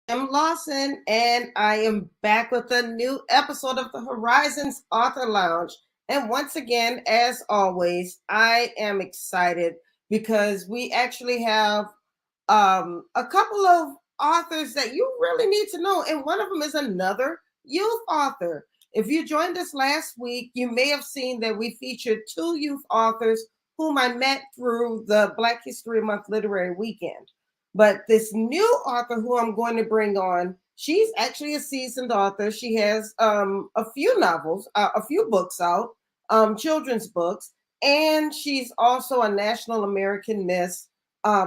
am Lawson, and I am back with a new episode of the Horizons Author Lounge. And once again, as always, I am excited because we actually have a couple of authors that you really need to know, and one of them is another youth author. If you joined us last week, you may have seen that we featured two youth authors whom I met through the Black History Month Literary Weekend. But this new author who I'm going to bring on, she's actually a seasoned author. She has a few novels, a few books out, children's books, and she's also a National American Miss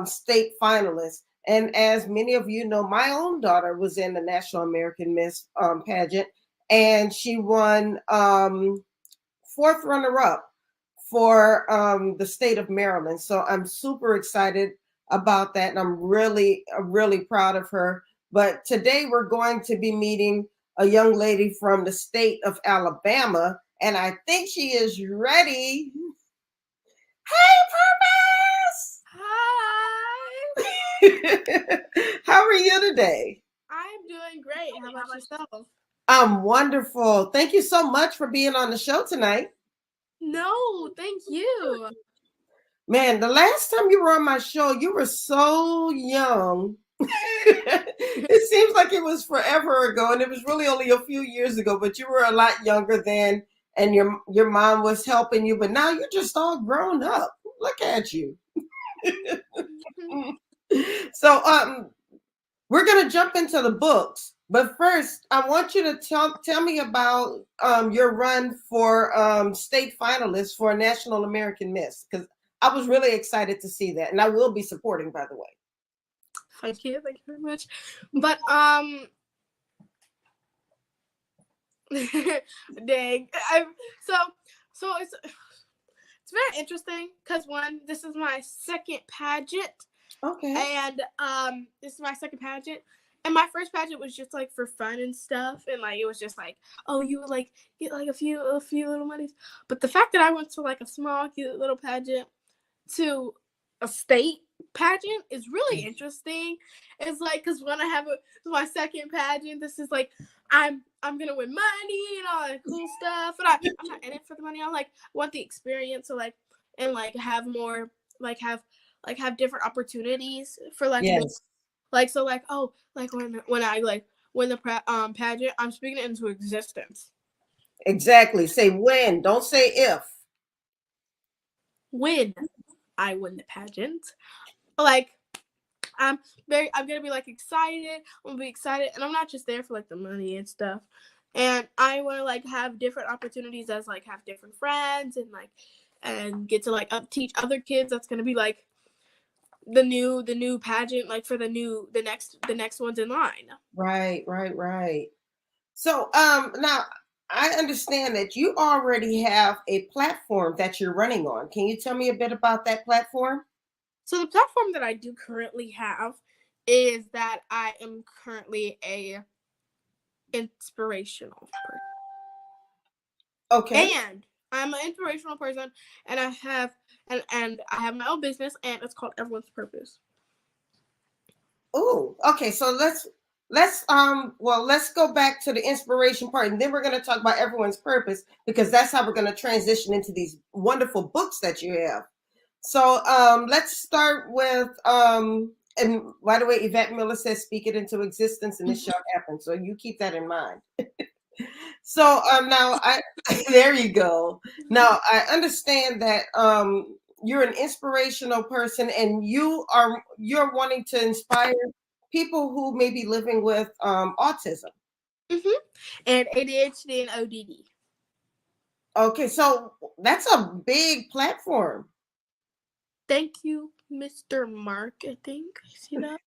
state finalist. And as many of you know, my own daughter was in the National American Miss pageant, and she won fourth runner up for the state of Maryland. So I'm super excited about that, and I'm really proud of her. But today we're going to be meeting a young lady from the state of Alabama, and I think she is ready. Hey, Purpose! Hi, How are you today? I'm doing great. How about yourself? I'm wonderful. Thank you so much for being on the show tonight. No, thank you. Man, the last time you were on my show, you were so young. It seems like it was forever ago, and it was really only a few years ago, but you were a lot younger then, and your mom was helping you, but now you're just all grown up. Look at you. So we're gonna jump into the books, but first I want you to tell me about your run for state finalist for National American Miss, because I was really excited to see that, and I will be supporting, by the way. Thank you very much. But dang, so it's very interesting because this is my second pageant, Okay. and this is my second pageant. And my first pageant was just like for fun and stuff, and like it was just like, oh, you would like get like a few little monies. But the fact that I went to like a small cute little pageant to a state pageant is really interesting. It's like because when I have my second pageant, this is like I'm gonna win money and all that cool stuff, and I'm not in it for the money. I like want the experience to like and like have more have different opportunities for like Yes. like so like oh like when I like win the pageant, I'm speaking it into existence. Exactly. Say when, don't say if. When I win the pageant, like I'm gonna be like excited. I'm gonna be excited, and I'm not just there for like the money and stuff. And I want to like have different opportunities as like have different friends and get to like teach other kids. That's gonna be like the new pageant, like for the next ones in line. Right. So now I understand that you already have a platform that you're running on. Can you tell me a bit about that platform? So the platform that I do currently have is that I am currently a inspirational person. Okay. And I'm an inspirational person, and I have my own business, and it's called Everyone's Purpose. Oh, okay. So let's go back to the inspiration part, and then we're going to talk about everyone's purpose, because that's how we're going to transition into these wonderful books that you have. So let's start with and by the way, Yvette Miller says speak it into existence and it shall happen. So you keep that in mind. So now I there you go. Now I understand that you're an inspirational person, and you're wanting to inspire people who may be living with autism. And ADHD and ODD. Okay, so that's a big platform. Thank you, Mr. Mark. I think I see that.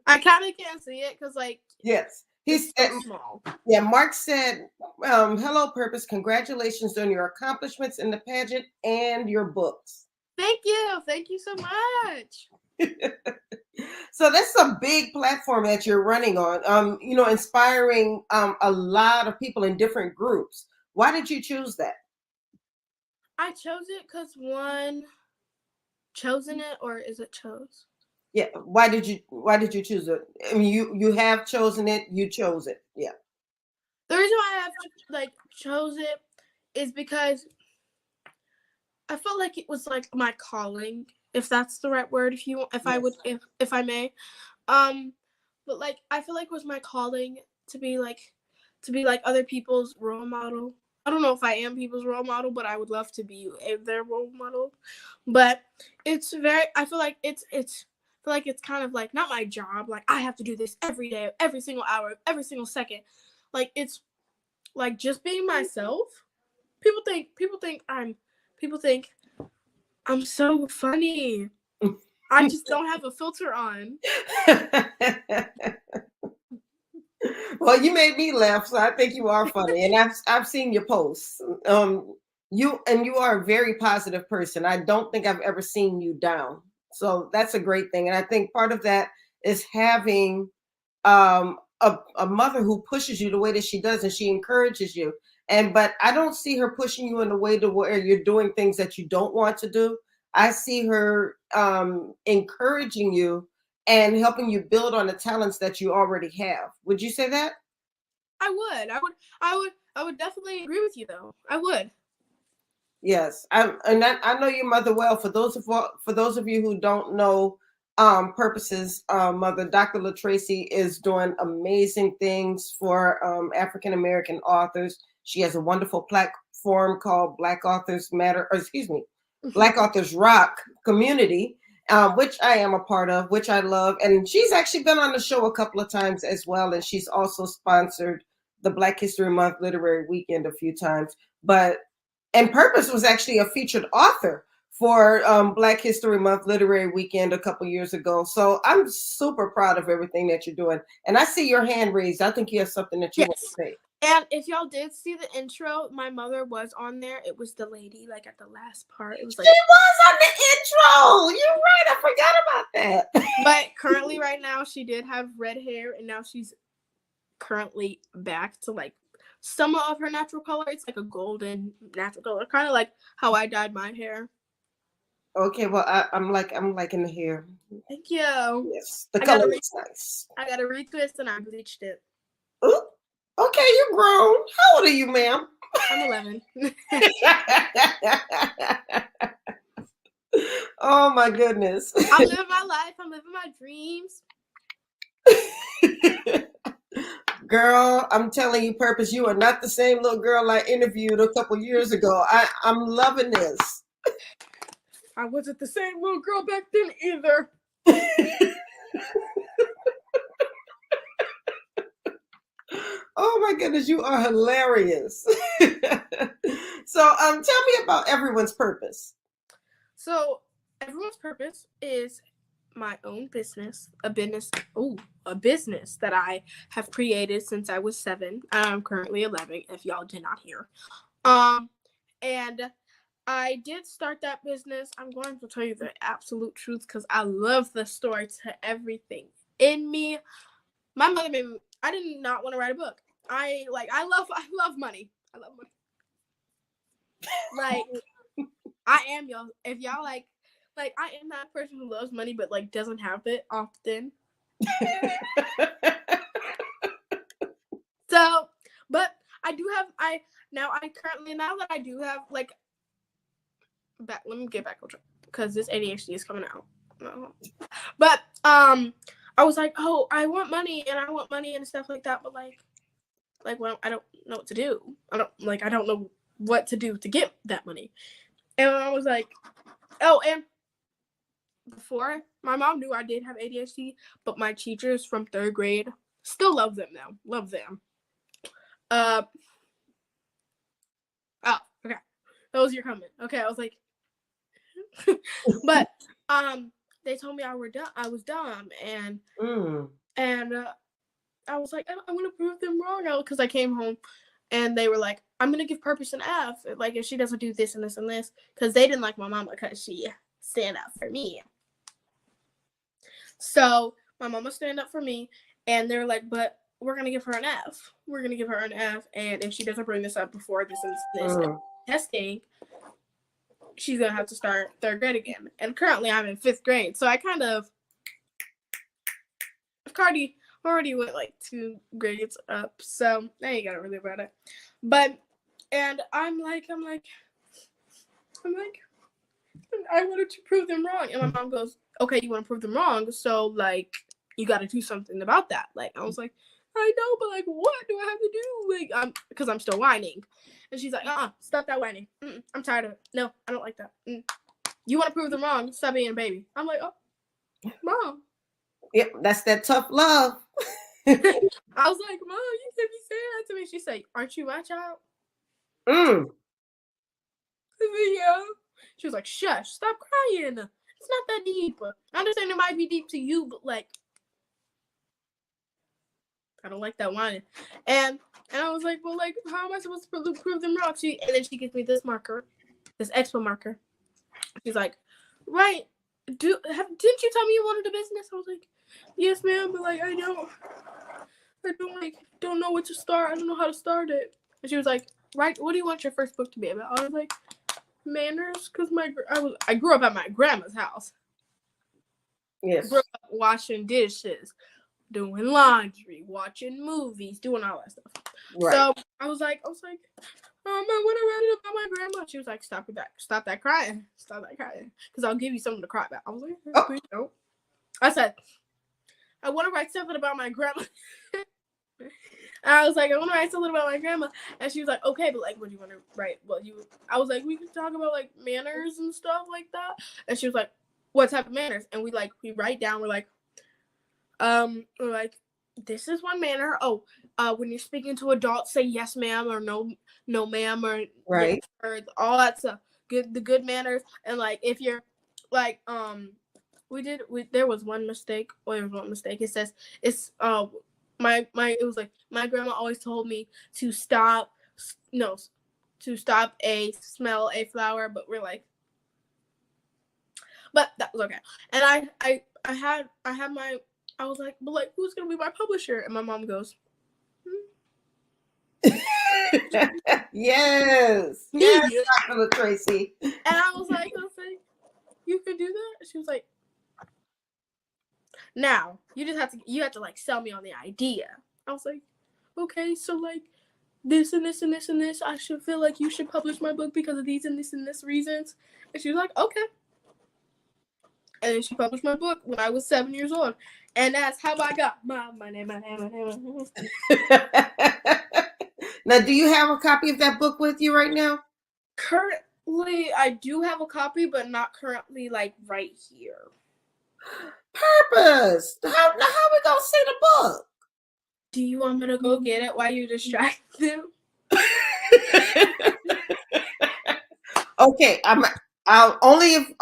I kind of can't see it because like Yes, it's he's so small. yeah. Mark said, "Hello, Purpose. Congratulations on your accomplishments in the pageant and your books." Thank you so much. So that's a big platform that you're running on. Inspiring a lot of people in different groups. Why did you choose that? I chose it because one chosen it or is it chose? Yeah. Why did you choose it? I mean, you have chosen it. You chose it. Yeah. The reason why I have like chose it is because I felt like it was like my calling, if that's the right word, if I would, Yes. if I may. Um, but like I feel like it was my calling to be like other people's role model. I don't know if I am people's role model, but I would love to be their role model. But I feel like it's kind of like not my job. Like I have to do this every day, every single hour, every single second. Like it's like just being myself. People think I'm so funny. I just don't have a filter on. Well, you made me laugh, so I think you are funny, and I've seen your posts. You are a very positive person. I don't think I've ever seen you down, so that's a great thing. And I think part of that is having a mother who pushes you the way that she does, and she encourages you. But I don't see her pushing you in a way to where you're doing things that you don't want to do. I see her encouraging you and helping you build on the talents that you already have. Would you say that? I would definitely agree with you though. I would. Yes, I know your mother well. For those of you who don't know, Purpose's mother, Dr. LaTracy, is doing amazing things for African American authors. She has a wonderful platform called Black Authors Matter, or excuse me, Black Authors Rock Community, which I am a part of, which I love. And she's actually been on the show a couple of times as well. And she's also sponsored the Black History Month Literary Weekend a few times. But and Purpose was actually a featured author for Black History Month Literary Weekend a couple years ago. So I'm super proud of everything that you're doing. And I see your hand raised. I think you have something that you want to Yes. say. And if y'all did see the intro, my mother was on there. It was the lady, like at the last part. It was like She was on the intro. You're right. I forgot about that. But currently right now she did have red hair and now she's currently back to like some of her natural color. It's like a golden natural color, kind of like how I dyed my hair. Okay, well, I'm liking the hair. Thank you. Yes, the color is nice. I got a retwist and I bleached it. Ooh, okay, you're grown. How old are you, ma'am? I'm 11. Oh my goodness. I'm living my life. I'm living my dreams. Girl, I'm telling you, Purpose, you are not the same little girl I interviewed a couple years ago. I'm loving this. I wasn't the same little girl back then either. Oh my goodness, you are hilarious. So tell me about Everyone's Purpose. So Everyone's Purpose is my own business, a business that I have created since I was 7. I'm currently 11, if y'all did not hear. And I did start that business. I'm going to tell you the absolute truth because I love the story to everything in me. My mother made me. I did not want to write a book. I love money. I love money. Like I am y'all. If y'all like I am that person who loves money but like doesn't have it often. So, but I do have now that I do have like let me get back on track because this ADHD is coming out. But I was like, oh, I want money and stuff like that, but like well, I don't know what to do. I don't know what to do to get that money. And I was like, oh, and before my mom knew I did have ADHD, but my teachers from 3rd grade still love them now. Love them. Oh, okay. That was your comment. Okay, I was like, but they told me I was dumb, and I was like, I'm gonna prove them wrong now because I came home, and they were like, I'm gonna give Purpose an F, like if she doesn't do this and this and this, because they didn't like my mama because she stand up for me. So my mama stand up for me, and they were like, but we're gonna give her an F. We're gonna give her an F, and if she doesn't bring this up before this testing, she's gonna have to start 3rd grade again. And currently I'm in 5th grade, so I kind of Cardi already went like 2 grades up, so I ain't gotta really about it. But and I'm like, I wanted to prove them wrong, and my mom goes, "Okay, you want to prove them wrong, so like you got to do something about that." Like I was like, "I know, but like what do I have to do?" Like because I'm still whining, and she's like, stop that whining. I'm tired of it. No, I don't like that. You want to prove them wrong? Stop being a baby." I'm like, "Oh, Mom." Yep, that's that tough love. I was like, "Mom, you can't be saying that to me." She said, "Aren't you my child?" Mm. I said, "Yeah." She was like, "Shush, stop crying. It's not that deep. I understand it might be deep to you, but like, I don't like that whining." And I was like, "Well, like, how am I supposed to prove them wrong?" And then she gives me this marker, this expo marker. She's like, "Right, didn't you tell me you wanted a business?" I was like, "Yes, ma'am, but like, I don't know what to start. I don't know how to start it." And she was like, "Right, what do you want your first book to be about?" I was like, "Manners," because I grew up at my grandma's house. Yes. Grew up washing dishes, doing laundry, watching movies, doing all that stuff. Right. So I was like, I want to write it about my grandma. She was like, "Stop with that. Stop that crying. Stop that crying. Because I'll give you something to cry about." I was like, "Please don't." I said, "I want to write something about my grandma." I was like, "I want to write something about my grandma." And she was like, "Okay, but like, what do you want to write?" I was like, "We can talk about like manners and stuff like that." And she was like, "What type of manners?" And we write down, we're like, this is one manner. When you're speaking to adults, say yes, ma'am, or no, ma'am, or right, yes, or all that stuff. The good manners, and like if you're like there was one mistake. Well, there was one mistake. It says it's it was like my grandma always told me to stop a smell a flower, but that was okay. And I was like, "But like, who's gonna be my publisher?" And my mom goes, yes, Dr. Tracy. And I was like, "You can do that?" She was like, "Now you have to like sell me on the idea." I was like, "Okay, so like this and this and this and this, I should feel like you should publish my book because of these and this reasons." And she was like, "Okay." And she published my book when I was 7 years old, and that's how I got my name. Now, do you have a copy of that book with you right now? Currently, I do have a copy, but not currently, like right here. Purpose. How we gonna see the book? Do you want me to go get it while you distract them? Okay, I'll only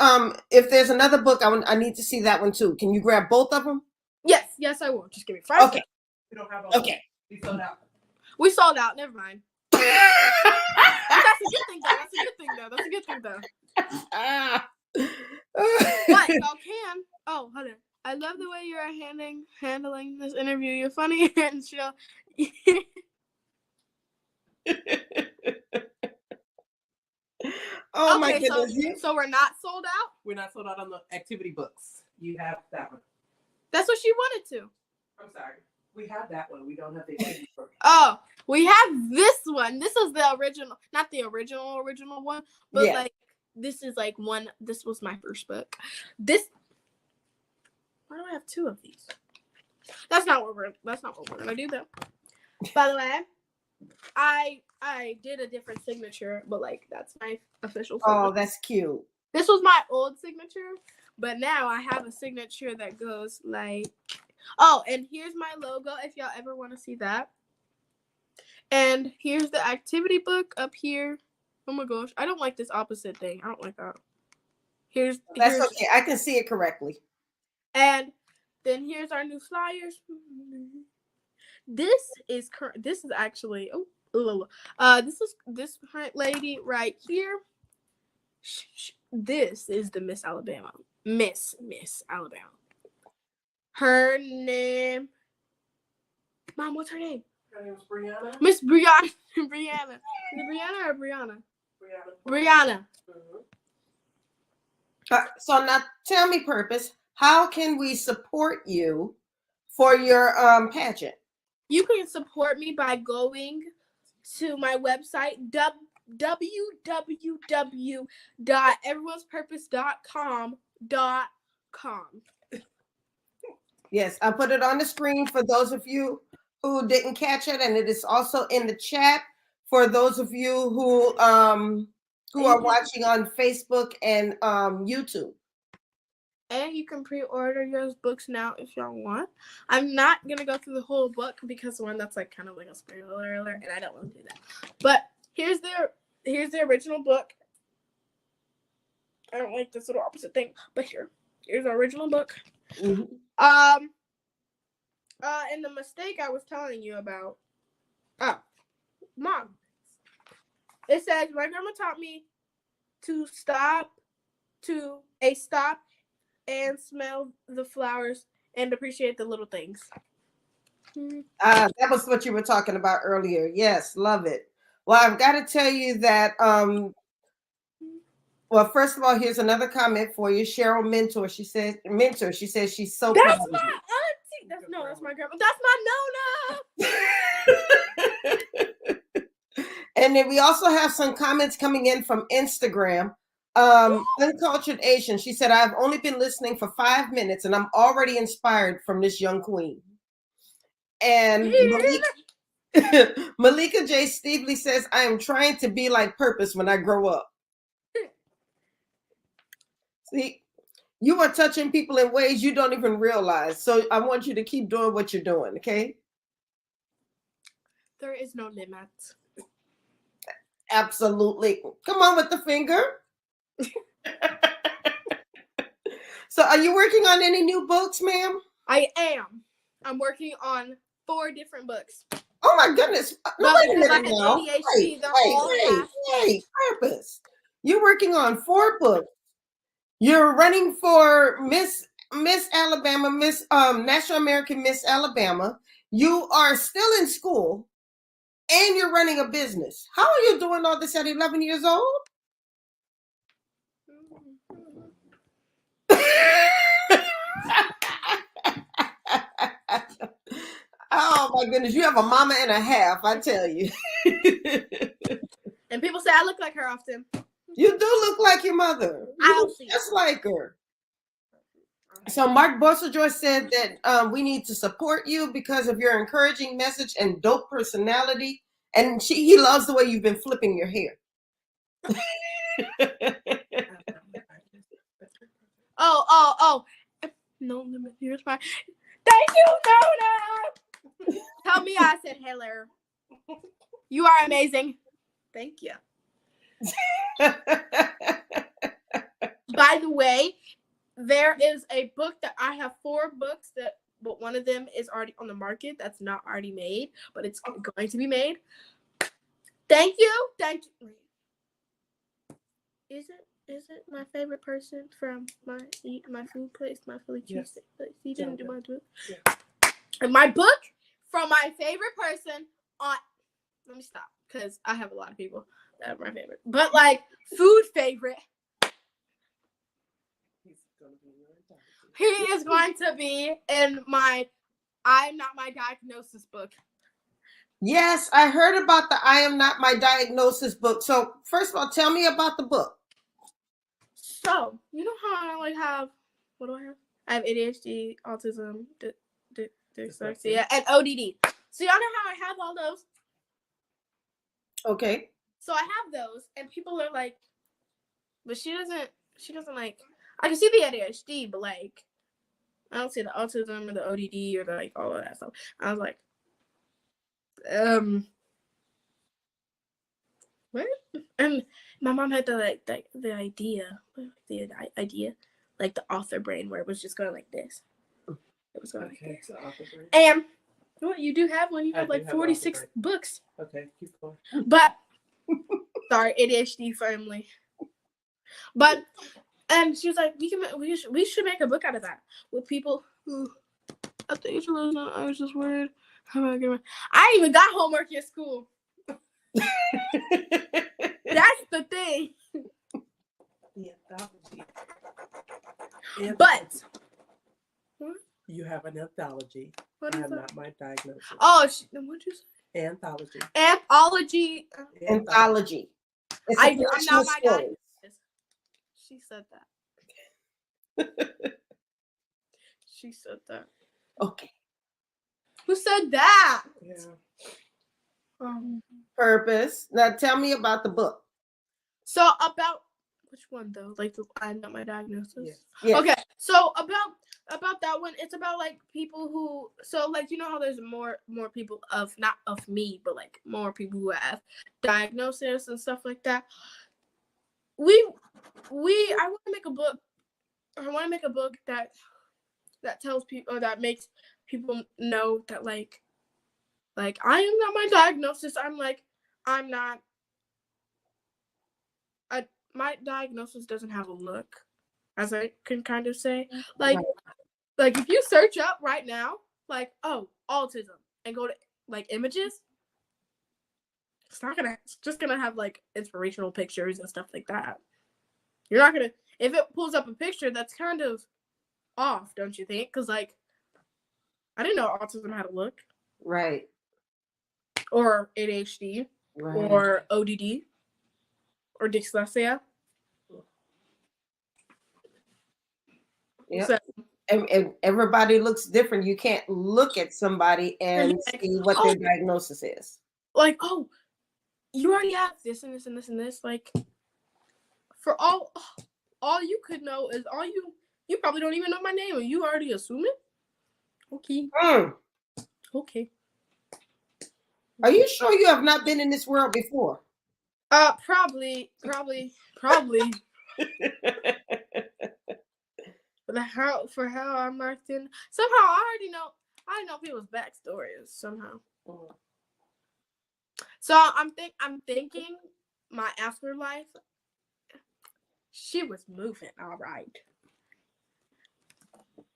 if there's another book, I need to see that one too. Can you grab both of them? Yes, I will. Just give me 5 Okay. seconds. We don't have all Okay. We sold out. Never mind. That's a good thing, though. What? Y'all can. Oh, hold on. I love the way you're handling this interview. You're funny and chill. Oh my goodness. So we're not sold out? We're not sold out on the activity books. You have that one. That's what she wanted to. I'm sorry. We have that one. We don't have the activity book. Oh, we have this one. This is the original, not the original one, but like this is like one. This was my first book. Why do I have 2 of these? That's not what we're gonna do though. By the way, I did a different signature, but like that's my official signature. Oh, that's cute. This was my old signature, but now I have a signature that goes like, oh, and here's my logo if y'all ever want to see that. And here's the activity book up here. Oh my gosh, I don't like this opposite thing. I don't like that. That's okay. I can see it correctly. And then here's our new flyers. This is actually this lady right here. This is the Miss Alabama. Miss Alabama. Her name. Mom, what's her name? Her name is Brianna. Miss Brianna. Brianna. Is it Brianna or Brianna? Brianna. So now tell me, Purpose, how can we support you for your pageant? You can support me by going to my website, www.everyone'spurpose.com. Yes, I put it on the screen for those of you who didn't catch it, and it is also in the chat for those of you who are watching on Facebook and YouTube. And you can pre-order your books now if y'all want. I'm not gonna go through the whole book because one that's like kind of like a spoiler alert, and I don't want to do that. But here's the original book. I don't like this little opposite thing, but here's the original book. Mm-hmm. And the mistake I was telling you about. Oh, Mom. It says my grandma taught me to stop and smell the flowers and appreciate the little things. That was what you were talking about earlier. Yes, love it. Well, I've got to tell you that well, first of all, here's another comment for you. Cheryl Mentor. She says she's so proud That's of my you. auntie. That's my grandma. That's my Nona. And then we also have some comments coming in from Instagram. Uncultured Asian. She said, I've only been listening for 5 minutes and I'm already inspired from this young queen. And Malika J. Stevely says, I am trying to be like Purpose when I grow up. See, you are touching people in ways you don't even realize. So I want you to keep doing what you're doing, okay? There is no limit. Absolutely. Come on with the finger. So are you working on any new books, ma'am? I am. I'm working on 4 different books. Oh my goodness. No, wait a minute now. ADHD, Wait, Purpose. You're working on 4 books. You're running for Miss Alabama, National American Miss Alabama. You are still in school and you're running a business. How are you doing all this at 11 years old? Oh my goodness, you have a mama and a half, I tell you. And people say I look like her often. You do look like your mother. You look just like her. So Mark Bosseljoy said that we need to support you because of your encouraging message and dope personality. And he loves the way you've been flipping your hair. Oh. No limit. Here's my. Thank you, Nona. Tell me I said hello. You are amazing. Thank you. By the way, there is a book that I have 4 books but one of them is already on the market. That's not already made, but it's going to be made. Thank you. Is it my favorite person from my food place, my Philly cheesesteak place? He didn't do my book. Yeah. And my book from my favorite person on. Let me stop because I have a lot of people that are my favorite, but like food favorite. He is going to be in my I Am Not My Diagnosis book. Yes, I heard about the I Am Not My Diagnosis book. So first of all, tell me about the book. So, you know how I have, what do I have? I have ADHD, autism, dyslexia, and ODD. So y'all know how I have all those? Okay. So I have those, and people are like, but she doesn't like, I can see the ADHD, but like, I don't see the autism or the ODD or the, like all of that stuff. I was like, what? And my mom had the idea, like the author brain, where it was just going like this. It was going like this. And what you do have one? You have like 46 books. Okay, keep going. But sorry, ADHD family. But and she was like, we should make a book out of that with people who at the age of 11, I was just worried. I ain't even got homework at school. That's the thing. But you have an anthology. What I is am that? not my diagnosis. Oh, what'd you say? Anthology. Anthology. Anthology. It's a I'm collection not of my stories. diagnosis. She said that. She said that. Okay. Who said that? Yeah. Purpose. Now tell me about the book. So about which one though? Like I'm not my diagnosis. Yes. Yes. Okay. So about that one, it's about like people who like you know how there's more people of not of me, but like more people who have diagnosis and stuff like that. I want to make a book. I want to make a book that tells people or that makes people know that like I am not my diagnosis. I'm not. My diagnosis doesn't have a look, as I can kind of say. Like if you search up right now, like autism, and go to like images, it's just gonna have like inspirational pictures and stuff like that. You're not gonna if it pulls up a picture that's kind of off, don't you think? Because like I didn't know autism had a look. Right. Or ADHD. Right. Or ODD. Or dyslexia. Yep. So, and everybody looks different. You can't look at somebody and see what their diagnosis is. Like, oh, you already have this and this and this and this. Like, for all you could know is you probably don't even know my name and you already assume it. Okay. Okay. Are you sure you have not been in this world before? Probably. For how I'm acting. Somehow I already know people's backstories somehow. So I'm thinking my afterlife. She was moving, all right.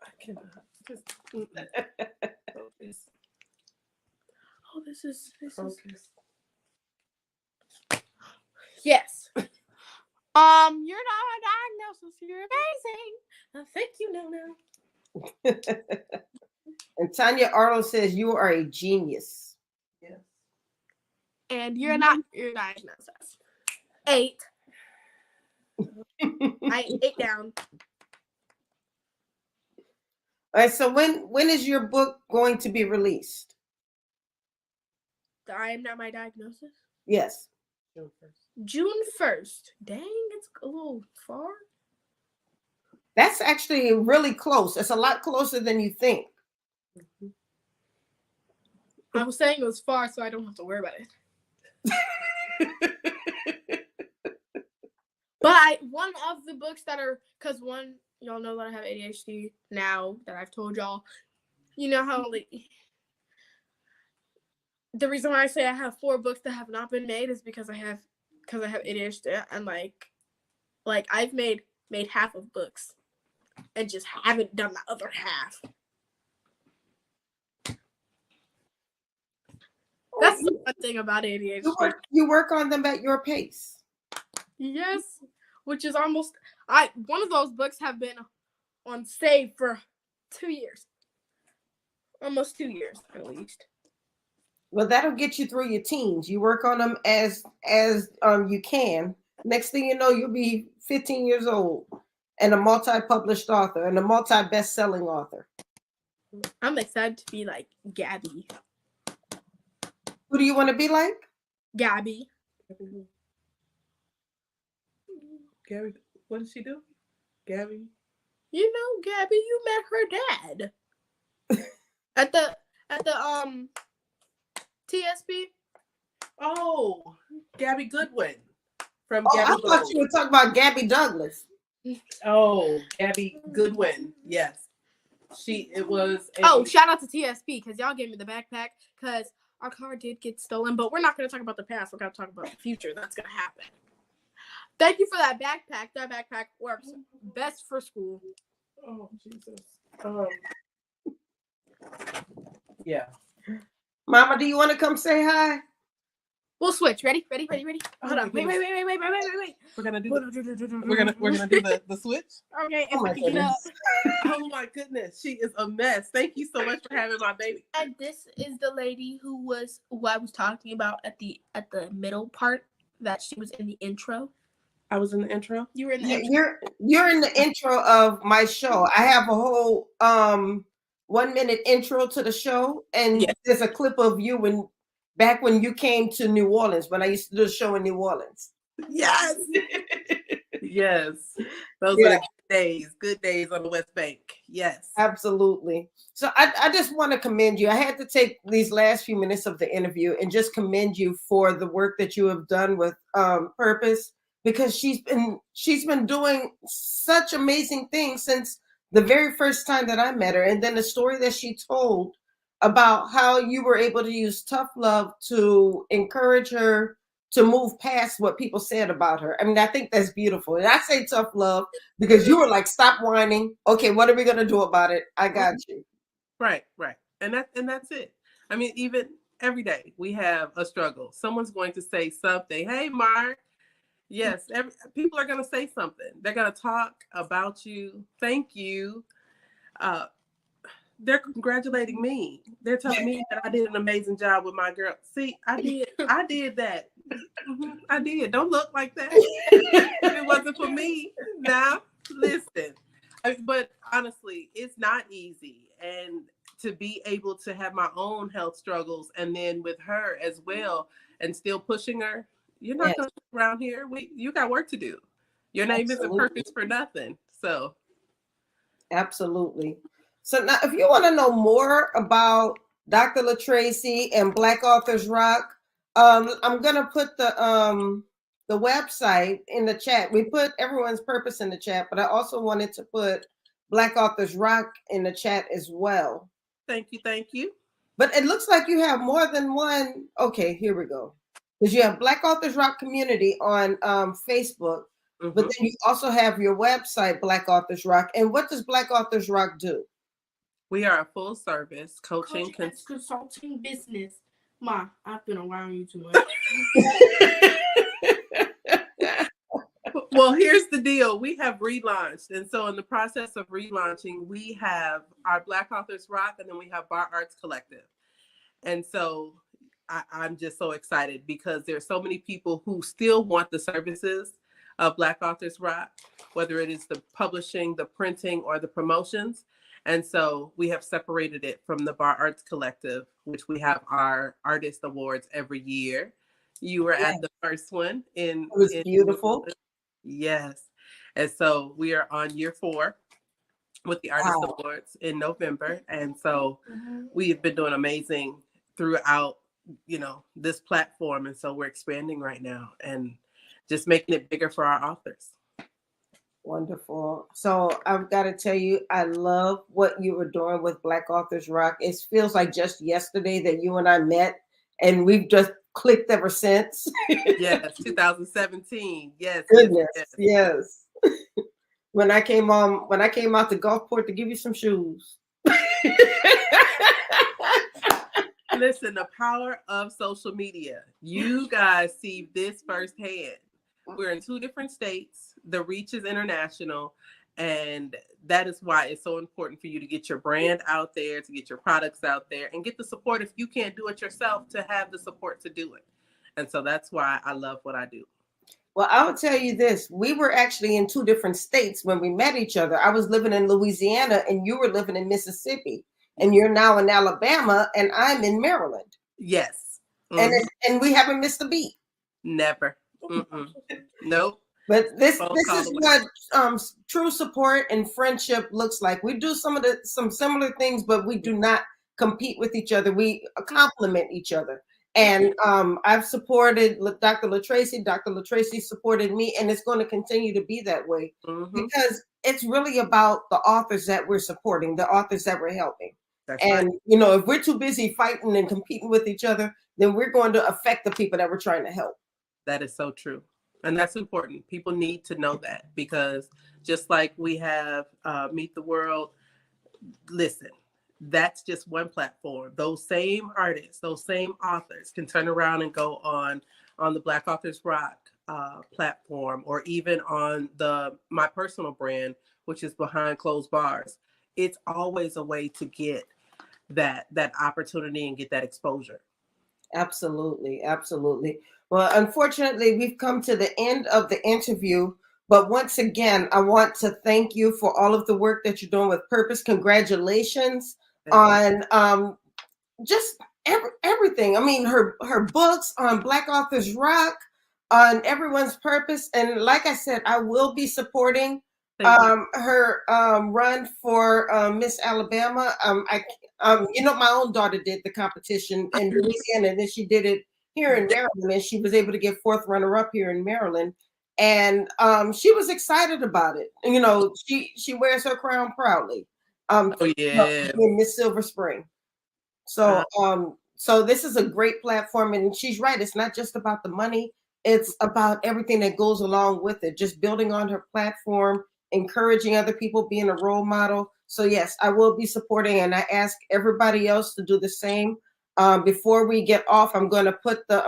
I cannot just focus. Oh, this is Focus. Yes. You're not a diagnosis. You're amazing. I think you know now. And Tanya Arnold says you are a genius. Yes. And you're not your diagnosis. 8. I 8 down. All right. So when is your book going to be released? I am not my diagnosis. Yes. June 1st. Dang, it's a little far. That's actually really close. It's a lot closer than you think. I was saying it was far, so I don't have to worry about it. But one of the books that are, because one, y'all know that I have ADHD now that I've told y'all. You know how like, the reason why I say I have 4 books that have not been made is because I have ADHD and like I've made half of books and just haven't done the other half. That's the one thing about ADHD. You work on them at your pace. Yes, which is almost one of those books have been on save for 2 years. Almost 2 years at least. Well, that'll get you through your teens. You work on them as you can. Next thing you know, you'll be 15 years old and a multi-published author and a multi-best-selling author. I'm excited to be like Gabby. Who do you want to be like? Gabby. Gabby, what did she do? Gabby. You know, Gabby, you met her dad at the TSP. Oh, Gabby Goodwin from Oh, Gabby I thought Gold. you were talking about Gabby Douglas. Oh, Gabby Goodwin. Yes. It was. Shout out to TSP because y'all gave me the backpack because our car did get stolen, but we're not going to talk about the past. We're going to talk about the future. That's going to happen. Thank you for that backpack. That backpack works best for school. Oh, Jesus. Yeah. Mama, do you want to come say hi? We'll switch. Ready? Hold Oh on. my Wait. goodness. We're gonna do the switch. Okay, Oh if my I can get up. goodness. Oh my goodness, she is a mess. Thank you so much for having my baby. And this is the lady who I was talking about at the middle part, that she was in the intro. I was in the intro. You were in the Yeah, intro. you're in the intro of my show. I have a whole 1 minute intro to the show, and Yeah. there's a clip of you back when you came to New Orleans, when I used to do a show in New Orleans. Yes. Yes. Those Yeah. are the good days on the West Bank. Yes. Absolutely. So I just want to commend you. I had to take these last few minutes of the interview and just commend you for the work that you have done with Purpose, because she's been doing such amazing things since the very first time that I met her. And then the story that she told about how you were able to use tough love to encourage her to move past what people said about her. I mean, I think that's beautiful. And I say tough love because you were like, stop whining. Okay, what are we going to do about it? I got you. Right. And that's it. I mean, even every day we have a struggle. Someone's going to say something. Hey, Mark. Yes, people are going to say something. They're going to talk about you. Thank you. They're congratulating me. They're telling me that I did an amazing job with my girl. See, I did that. I did. Don't look like that. If it wasn't for me, now listen. But honestly, it's not easy. And to be able to have my own health struggles, and then with her as well, and still pushing her, you're not going to sit around here. You got work to do. Your name isn't Purpose for nothing. So. Absolutely. So now, if you want to know more about Dr. LaTracy and Black Authors Rock, I'm gonna put the website in the chat. We put Everyone's Purpose in the chat, but I also wanted to put Black Authors Rock in the chat as well. Thank you. But it looks like you have more than one. Okay, here we go. Because you have Black Authors Rock Community on Facebook. But then you also have your website, Black Authors Rock. And what does Black Authors Rock do? We are a full service coaching consulting business. Ma, I've been around you too much. Well, here's the deal. We have relaunched. And so in the process of relaunching, we have our Black Authors Rock, and then we have Bar Arts Collective. And so I'm just so excited because there's so many people who still want the services of Black Authors Rock, whether it is the publishing, the printing, or the promotions. And so we have separated it from the Bar Arts Collective, which we have our artist awards every year. You were at the first one. It was beautiful. Yes. And so we are on year 4 with the artist awards in November. And so we've been doing amazing throughout, this platform. And so we're expanding right now and just making it bigger for our authors. Wonderful. So I've got to tell you, I love what you were doing with Black Authors Rock. It feels like just yesterday that you and I met, and we've just clicked ever since. Yes, 2017. Yes. Goodness. Yes. When I came out to Gulfport to give you some shoes. Listen, the power of social media. You guys see this firsthand. We're in 2 different states. The reach is international. And that is why it's so important for you to get your brand out there, to get your products out there, and get the support if you can't do it yourself, to have the support to do it. And so that's why I love what I do. Well, I will tell you this. We were actually in 2 different states when we met each other. I was living in Louisiana and you were living in Mississippi. And you're now in Alabama and I'm in Maryland. Yes. And we haven't missed a beat. Never. Nope. But this is what true support and friendship looks like. We do some similar things, but we do not compete with each other. We complement each other. And I've supported Dr. LaTracy. Dr. LaTracy supported me, and it's going to continue to be that way because it's really about the authors that we're supporting, the authors that we're helping. That's right. If we're too busy fighting and competing with each other, then we're going to affect the people that we're trying to help. That is so true. And that's important. People need to know that, because just like we have Meet the World, listen, That's just one platform. Those same artists, those same authors can turn around and go on the Black Authors Rock platform, or even on my personal brand, which is Behind Closed Bars. It's always a way to get that opportunity and get that exposure. Absolutely, absolutely. Well, unfortunately, we've come to the end of the interview. But once again, I want to thank you for all of the work that you're doing with Purpose. Congratulations on just everything. I mean, her books on Black Authors Rock, on Everyone's Purpose, and like I said, I will be supporting her run for Miss Alabama. My own daughter did the competition in Louisiana, and then she did it here in Maryland, and she was able to get fourth runner-up here in Maryland. And she was excited about it. You know, she wears her crown proudly. Miss Silver Spring. So so this is a great platform, and she's right. It's not just about the money. It's about everything that goes along with it. Just building on her platform, encouraging other people, being a role model. So yes, I will be supporting, and I ask everybody else to do the same. Before we get off, I'm going to put the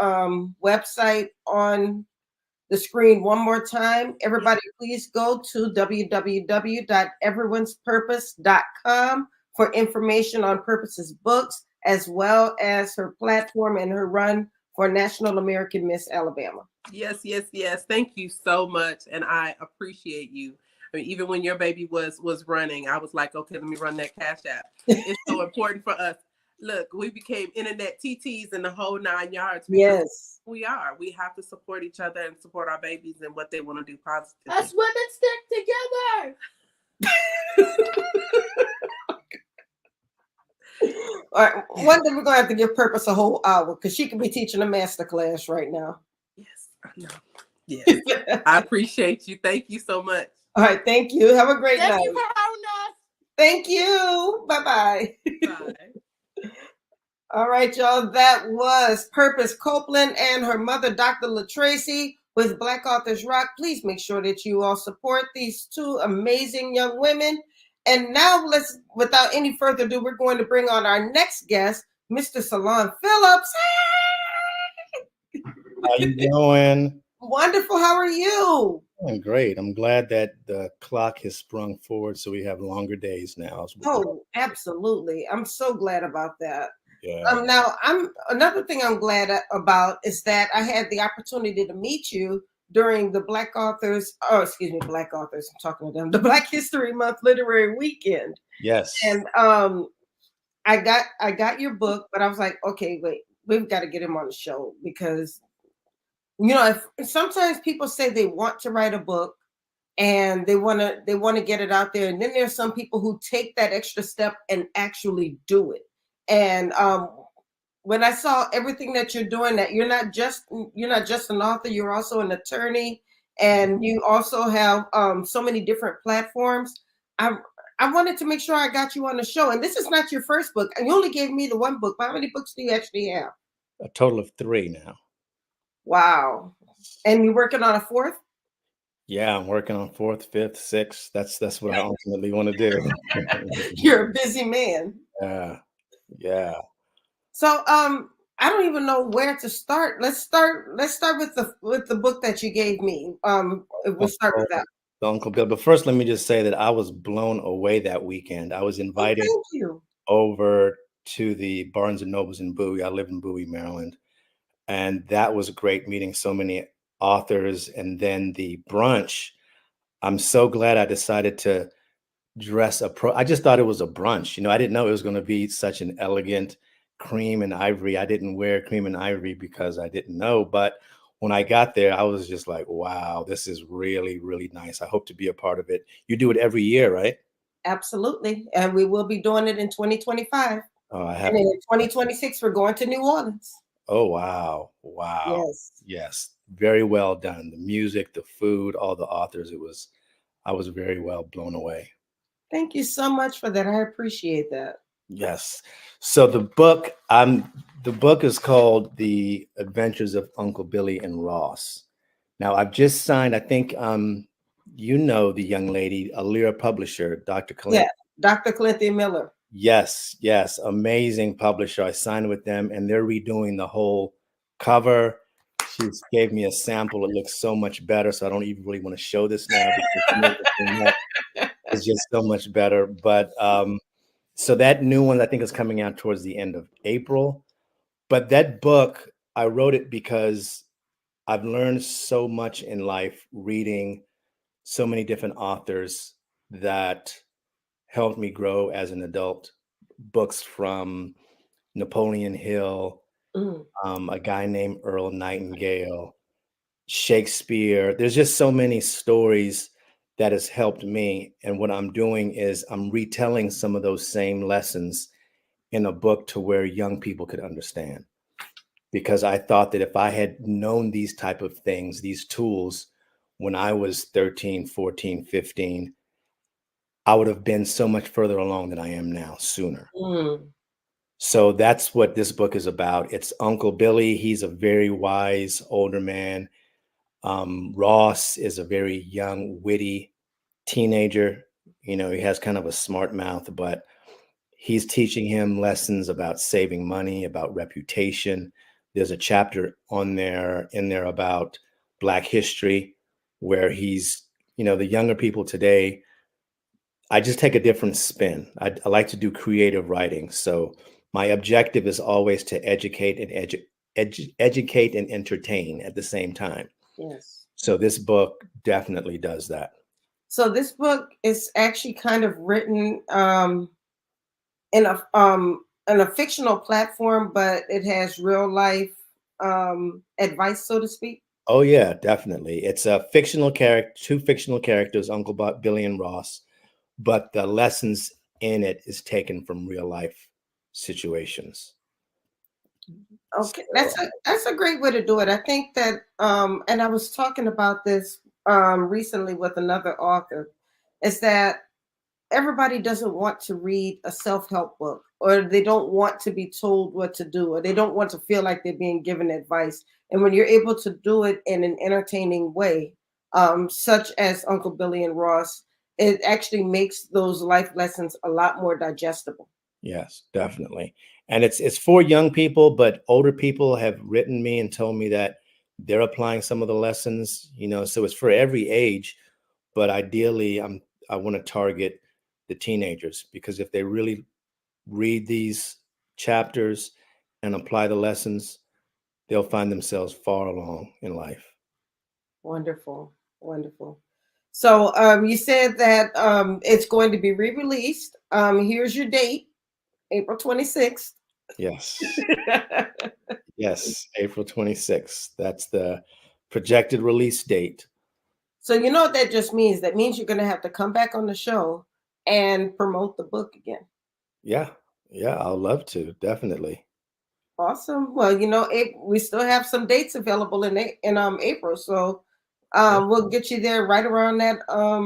website on the screen one more time. Everybody, please go to www.everyone'spurpose.com for information on Purpose's books, as well as her platform and her run for National American Miss Alabama. Yes, yes, yes. Thank you so much. And I appreciate you. I mean, even when your baby was running, I was like, okay, let me run that Cash App. It's so important for us. Look, we became internet TTs in the whole 9 yards. Yes. We are. We have to support each other and support our babies and what they want to do positively. Us women stick together. All right. One day we're going to have to give Purpose a whole hour, because she could be teaching a master class right now. Yes, I know. Yes. I appreciate you. Thank you so much. All right. Thank you. Have a great night. Thank you for having us. Thank you. Bye-bye. Bye. All right, y'all. That was Purpose Copeland and her mother, Dr. LaTracy, with Black Authors Rock. Please make sure that you all support these two amazing young women. And now, without any further ado, we're going to bring on our next guest, Mr. Solon Phillips. How you doing? Wonderful. How are you? Doing great. I'm glad that the clock has sprung forward, so we have longer days now. Oh, absolutely. I'm so glad about that. Yeah. Now, another thing I'm glad about is that I had the opportunity to meet you during the Black Authors, I'm talking to them, the Black History Month Literary Weekend. Yes. And I got your book, but I was like, okay, wait, we've got to get him on the show, because if sometimes people say they want to write a book and they want to get it out there, and then there's some people who take that extra step and actually do it. And when I saw everything that you're doing, that you're not just an author, you're also an attorney, and you also have so many different platforms. I wanted to make sure I got you on the show. And this is not your first book. And you only gave me the one book. How many books do you actually have? A total of 3 now. Wow. And you're working on a 4th? Yeah, I'm working on 4th, 5th, 6th. That's what I ultimately want to do. You're a busy man. Yeah. So I don't even know where to start. Let's start with the book that you gave me. We'll start with that. Uncle Bill. But first, let me just say that I was blown away that weekend. I was invited over to the Barnes and Nobles in Bowie. I live in Bowie, Maryland. And that was great, meeting so many authors. And then the brunch, I'm so glad I decided to dress I just thought it was a brunch. I didn't know it was going to be such an elegant cream and ivory. I didn't wear cream and ivory because I didn't know. But when I got there, I was just like, wow, this is really, really nice. I hope to be a part of it. You do it every year, right? Absolutely. And we will be doing it in 2025. And in 2026, we're going to New Orleans. Oh, wow. Wow. Yes. Very well done. The music, the food, all the authors. I was very well blown away. Thank you so much for that. I appreciate that. Yes. So the book is called The Adventures of Uncle Billy and Ross. Now I've just signed, I think the young lady, Alira publisher, Dr. Clint. Yeah, Dr. Clinton Miller. Yes, yes, amazing publisher. I signed with them, and they're redoing the whole cover. She gave me a sample. It looks so much better, so I don't even really want to show this now because it's just so much better. But so that new one I think is coming out towards the end of April. But that book, I wrote it because I've learned so much in life reading so many different authors that helped me grow as an adult. Books from Napoleon Hill, a guy named Earl Nightingale, Shakespeare. There's just so many stories that has helped me. And what I'm doing is I'm retelling some of those same lessons in a book to where young people could understand. Because I thought that if I had known these type of things, these tools, when I was 13, 14, 15, I would have been so much further along than I am now sooner. So that's what this book is about. It's Uncle Billy. He's a very wise older man. Ross is a very young, witty teenager. You know, he has kind of a smart mouth, but he's teaching him lessons about saving money, about reputation. There's a chapter in there about Black history, where he's, you know, the younger people today, I just take a different spin. I like to do creative writing. So my objective is always to educate and educate and entertain at the same time. Yes. So this book definitely does that. So this book is actually kind of written in a fictional platform, but it has real life advice, so to speak. Oh yeah, definitely. It's a fictional character, two fictional characters, Uncle Billy and Ross, but the lessons in it is taken from real life situations. Okay, So, that's a great way to do it. I think that and I was talking about this recently with another author, is that everybody doesn't want to read a self-help book, or they don't want to be told what to do, or they don't want to feel like they're being given advice. And when you're able to do it in an entertaining way, such as Uncle Billy and Ross, it actually makes those life lessons a lot more digestible. yes, definitely. And it's for young people, but older people have written me and told me that they're applying some of the lessons, you know, so it's for every age, but ideally I want to target the teenagers, because if they really read these chapters and apply the lessons, they'll find themselves far along in life. Wonderful, wonderful. So you said that it's going to be re-released. Here's your date, April 26th. Yes. Yes, April 26th. That's the projected release date. So you know what that just means? That means you're going to have to come back on the show and promote the book again. Yeah. Yeah, I'll love to. Definitely. Awesome. Well, you know, we still have some dates available in April, so Yeah. we'll get you there right around that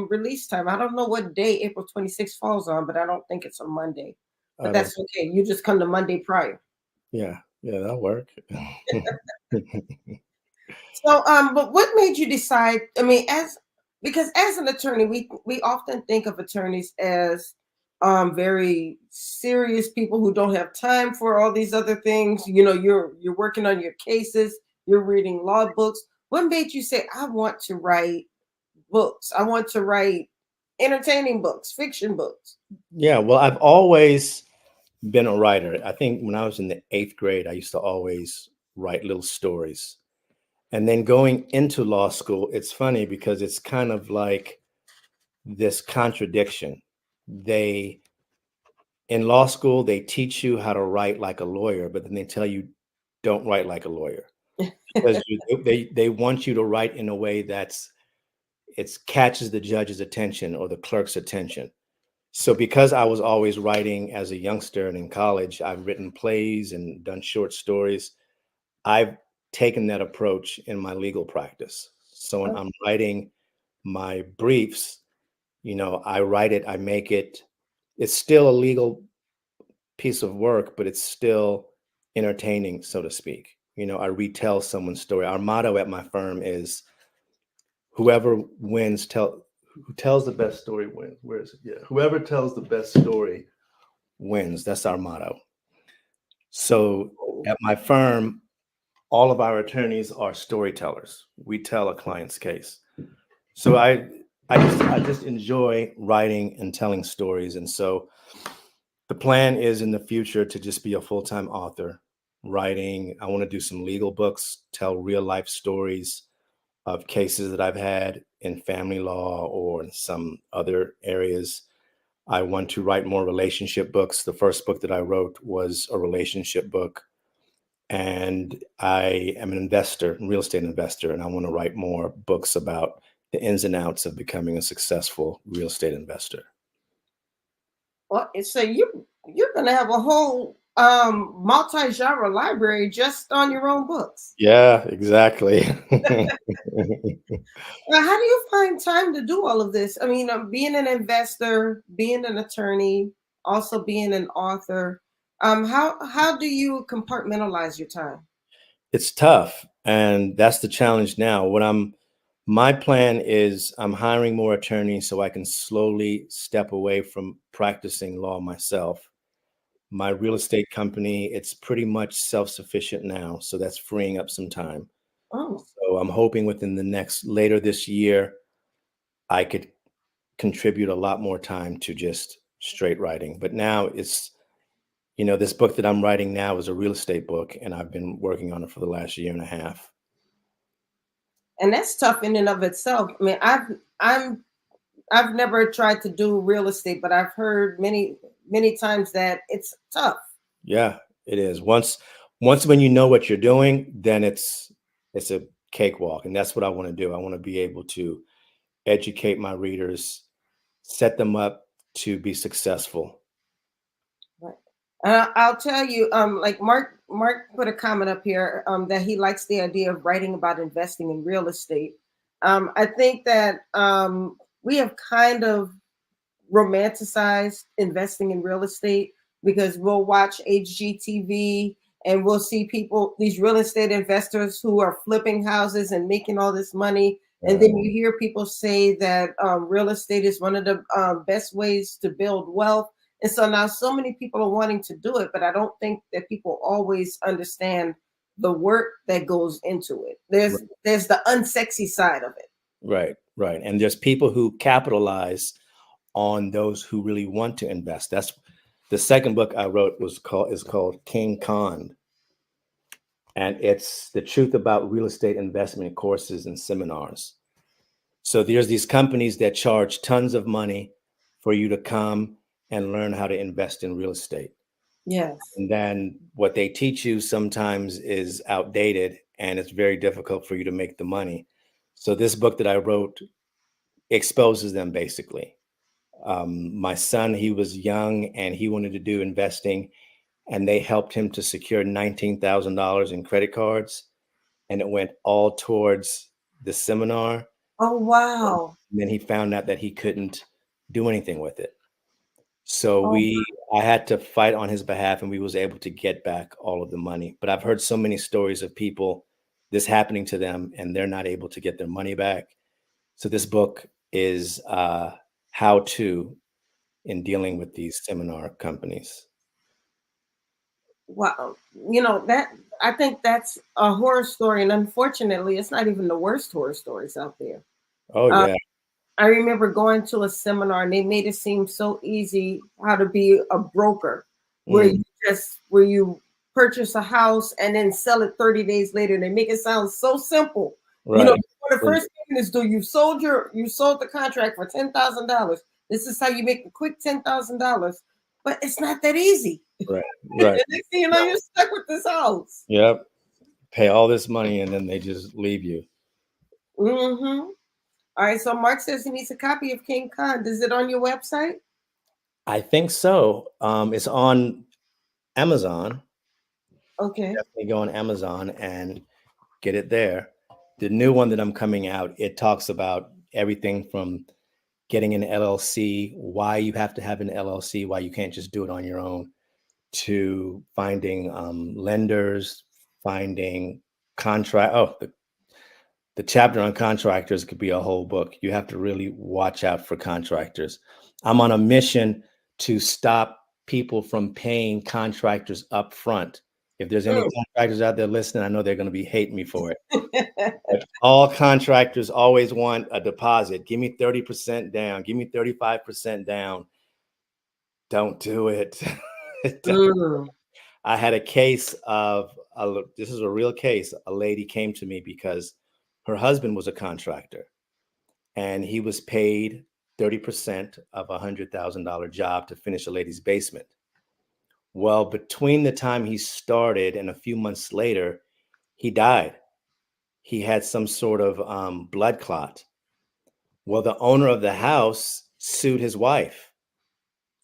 release time. I don't know what day April 26th falls on, but I don't think it's a Monday. But I don't. that's okay. You just come to Monday prior. Yeah. Yeah, that'll work. So, but what made you decide? I mean, because as an attorney, we often think of attorneys as very serious people who don't have time for all these other things. You know, you're working on your cases, you're reading law books. What made you say, I want to write books? I want to write entertaining books, fiction books. Yeah, well, I've always been a writer. I think when I was in the 8th grade, I used to always write little stories. And then going into law school, it's funny because it's kind of like this contradiction. They In law school, they teach you how to write like a lawyer, but then they tell you don't write like a lawyer, because they want you to write in a way it catches the judge's attention or the clerk's attention. So because I was always writing as a youngster and in college, I've written plays and done short stories. I've taken that approach in my legal practice. So when I'm writing my briefs, you know, I write it, I make it. It's still a legal piece of work, but it's still entertaining, so to speak. You know, I retell someone's story. Our motto at my firm is whoever who tells the best story wins. Where is it? Yeah. Whoever tells the best story wins. That's our motto. So at my firm, all of our attorneys are storytellers. We tell a client's case. So I just enjoy writing and telling stories. And so the plan is in the future to just be a full-time author, writing. I want to do some legal books, tell real life stories of cases that I've had in family law or in some other areas. I want to write more relationship books. The first book that I wrote was a relationship book. And I am an investor, real estate investor, and I want to write more books about the ins and outs of becoming a successful real estate investor. Well, so you're going to have a whole multi-genre library just on your own books. Yeah, exactly. Well, how do you find time to do all of this? I mean, being an investor, being an attorney, also being an author. How do you compartmentalize your time? It's tough, and that's the challenge now. My plan is I'm hiring more attorneys so I can slowly step away from practicing law myself. My real estate company, it's pretty much self-sufficient now, so that's freeing up some time. Oh, So I'm hoping within later this year, I could contribute a lot more time to just straight writing. But now it's, this book that I'm writing now is a real estate book, and I've been working on it for the last year and a half. and that's tough in and of itself. I mean, I've never tried to do real estate, but I've heard many times that it's tough. Yeah, it is. Once when you know what you're doing, then it's a cakewalk, and that's what I want to do. I want to be able to educate my readers, set them up to be successful. Right. I'll tell you, like Mark put a comment up here that he likes the idea of writing about investing in real estate. I think that we have kind of romanticized investing in real estate because we'll watch HGTV and we'll see these real estate investors who are flipping houses and making all this money. And then you hear people say that real estate is one of the best ways to build wealth. And so now so many people are wanting to do it, but I don't think that people always understand the work that goes into it. There's the unsexy side of it. Right. And there's people who capitalize on those who really want to invest. That's the second book I wrote is called King Khan. And it's the truth about real estate investment courses and seminars. So there's these companies that charge tons of money for you to come and learn how to invest in real estate. Yes. And then what they teach you sometimes is outdated and it's very difficult for you to make the money. So this book that I wrote exposes them basically. My son, he was young and he wanted to do investing, and they helped him to secure $19,000 in credit cards, and it went all towards the seminar. Oh, wow. And then he found out that he couldn't do anything with it. So I had to fight on his behalf, and we was able to get back all of the money. But I've heard so many stories of people, this happening to them, and they're not able to get their money back. So this book is how to in dealing with these seminar companies. Wow. I think that's a horror story. And unfortunately, it's not even the worst horror stories out there. Oh, yeah. I remember going to a seminar and they made it seem so easy how to be a broker, where you purchase a house and then sell it 30 days later. And they make it sound so simple. Right. When the first thing is you sold the contract for $10,000. This is how you make a quick $10,000. But it's not that easy. Right. Next thing you know, you're stuck with this house. Yep. Pay all this money and then they just leave you. Mm-hmm. All right. So Mark says he needs a copy of King Khan. Is it on your website? I think so. It's on Amazon. Okay. Definitely go on Amazon and get it there. The new one that I'm coming out, it talks about everything from getting an LLC, why you have to have an LLC, why you can't just do it on your own, to finding lenders, finding contract. Oh, the chapter on contractors could be a whole book. You have to really watch out for contractors. I'm on a mission to stop people from paying contractors up front. If there's any contractors out there listening, I know they're going to be hating me for it. But all contractors always want a deposit. Give me 30% down. Give me 35% down. Don't do it. I had a case of, this is a real case. A lady came to me because her husband was a contractor and he was paid 30% of a $100,000 job to finish a lady's basement. Well, between the time he started and a few months later, he died. He had some sort of blood clot. Well, the owner of the house sued his wife,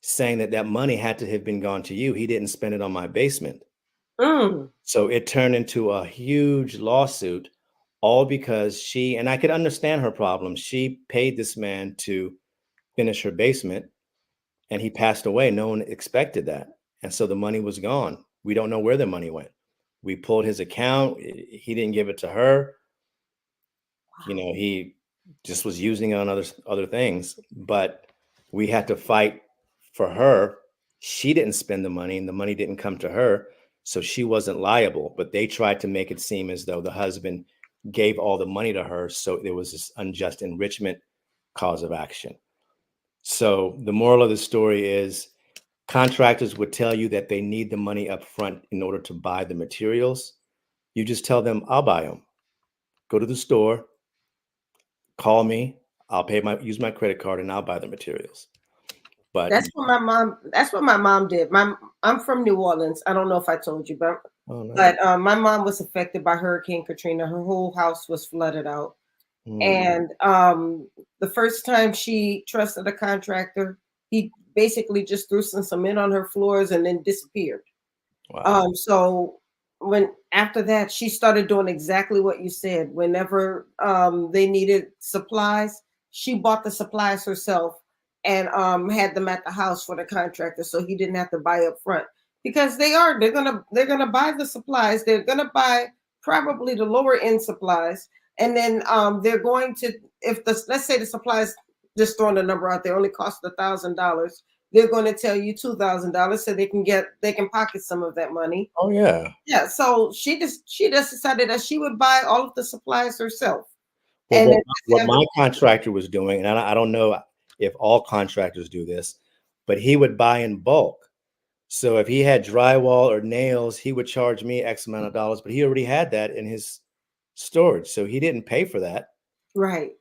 saying that that money had to have been gone to you. He didn't spend it on my basement. So it turned into a huge lawsuit, all because she, and I could understand her problem. She paid this man to finish her basement and he passed away. No one expected that. And so the money was gone. We don't know where the money went. We pulled his account. He didn't give it to her. You know, he just was using it on other things, but we had to fight for her. She didn't spend the money and the money didn't come to her. So she wasn't liable, but they tried to make it seem as though the husband gave all the money to her. So there was this unjust enrichment cause of action. So the moral of the story is contractors would tell you that they need the money up front in order to buy the materials. You just tell them, I'll buy them. Go to the store, call me, I'll use my credit card and I'll buy the materials. But that's what my mom did. I'm from New Orleans. I don't know if I told you, but my mom was affected by Hurricane Katrina. Her whole house was flooded out. And the first time she trusted a contractor, he basically just threw some cement on her floors and then disappeared. Wow. So after that, she started doing exactly what you said. Whenever they needed supplies, she bought the supplies herself and had them at the house for the contractor, so he didn't have to buy up front. Because they're gonna buy the supplies. They're gonna buy probably the lower end supplies, and then they're going to, let's say the supplies, just throwing a number out there, only cost $1,000. They're going to tell you $2,000 so they can pocket some of that money. Oh yeah. Yeah. So she just decided that she would buy all of the supplies herself. Well, what my contractor was doing, and I don't know if all contractors do this, but he would buy in bulk. So if he had drywall or nails, he would charge me X amount of dollars, but he already had that in his storage. So he didn't pay for that. Right.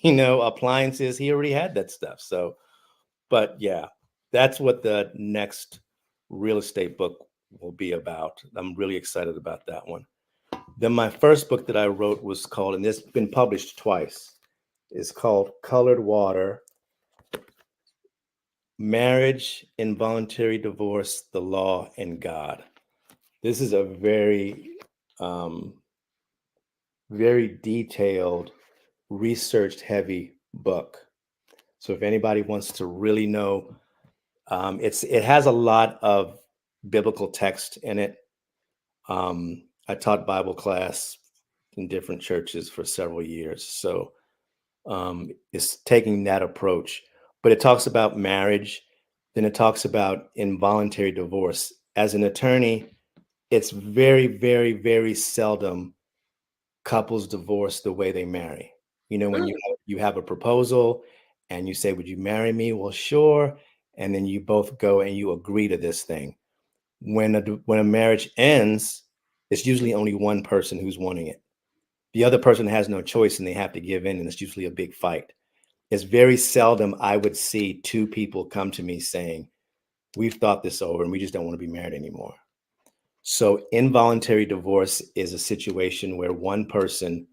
You know, appliances, he already had that stuff. So, but yeah, that's what the next real estate book will be about. I'm really excited about that one. Then my first book that I wrote was called, and it's been published twice, is called Colored Water: Marriage, Involuntary Divorce, the Law, and God. This is a very, very detailed, research-heavy book. So if anybody wants to really know, it has a lot of biblical text in it. I taught Bible class in different churches for several years. So it's taking that approach, but it talks about marriage. Then it talks about involuntary divorce. As an attorney, it's very, very, very seldom couples divorce the way they marry. You know, when you have a proposal and you say, would you marry me? Well, sure. And then you both go and you agree to this thing. When a marriage ends, it's usually only one person who's wanting it. The other person has no choice and they have to give in, and it's usually a big fight. It's very seldom I would see two people come to me saying, we've thought this over and we just don't want to be married anymore. So involuntary divorce is a situation where one person